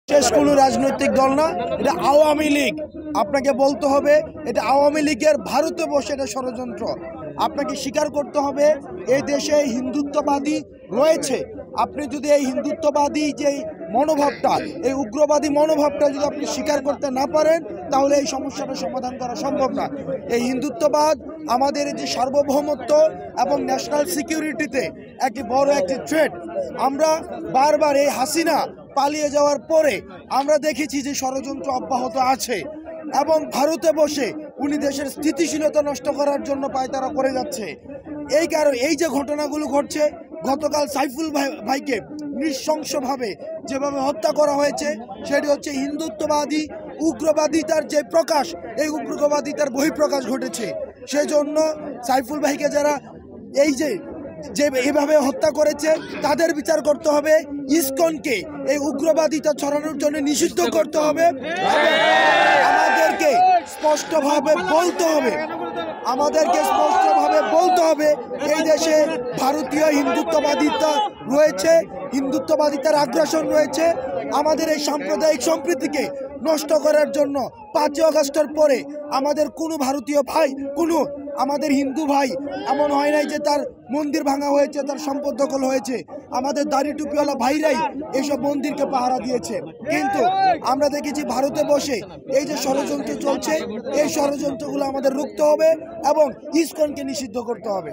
শেষ কোনো রাজনৈতিক দল না, এটা আওয়ামী লীগ। আপনাকে বলতে হবে এটা আওয়ামী লীগের ভারতে বসে এটা ষড়যন্ত্র। আপনাকে স্বীকার করতে হবে এই দেশে হিন্দুত্ববাদী রয়েছে। আপনি যদি এই হিন্দুত্ববাদী যে মনোভাবটা, এই উগ্রবাদী মনোভাবটা যদি আপনি স্বীকার করতে না পারেন, তাহলে এই সমস্যাটা সমাধান করা সম্ভব না। এই হিন্দুত্ববাদ আমাদের যে সার্বভৌমত্ব এবং ন্যাশনাল সিকিউরিটিতে একটি বড় একটি থ্রেট। আমরা বারবার এই হাসিনা পালিয়ে যাওয়ার পরে আমরা দেখেছি যে ষড়যন্ত্র অব্যাহত আছে এবং ভারতে বসে উনি দেশের স্থিতিশীলতা নষ্ট করার জন্য পায়তারা করে যাচ্ছে। এই কারণে এই যে ঘটনাগুলো ঘটছে, গতকাল সাইফুল ভাইকে নৃশংসভাবে যেভাবে হত্যা করা হয়েছে, সেটি হচ্ছে হিন্দুত্ববাদী উগ্রবাদিতার যে প্রকাশ, এই উগ্রবাদিতার বহিঃপ্রকাশ ঘটেছে। সেজন্য সাইফুল ভাইকে যারা এই যে এভাবে হত্যা করেছে তাদের বিচার করতে হবে। ইসকনকে এই উগ্রবাদিতা ছড়ানোর জন্য নিষিদ্ধ করতে হবে। আমাদেরকে স্পষ্টভাবে বলতে হবে এই দেশে ভারতীয় হিন্দুত্ববাদিতা রয়েছে, হিন্দুত্ববাদিতার আগ্রাসন রয়েছে। আমাদের এই সাম্প্রদায়িক সম্প্রীতিকে নষ্ট করার জন্য 5ই আগস্টের পরে আমাদের কোনো ভারতীয় ভাই, আমাদের হিন্দু ভাই এমন হয় নাই যে তার মন্দির ভাঙা হয়েছে, তার সম্পদ দখল হয়েছে। আমাদের দাড়ি টুপিওয়ালা ভাইরাই এসব মন্দিরকে পাহারা দিয়েছে। কিন্তু আমরা দেখেছি ভারতে বসে এই যে ষড়যন্ত্র চলছে, এই ষড়যন্ত্রগুলো আমাদের রুখতে হবে এবং ইসকনকে নিষিদ্ধ করতে হবে।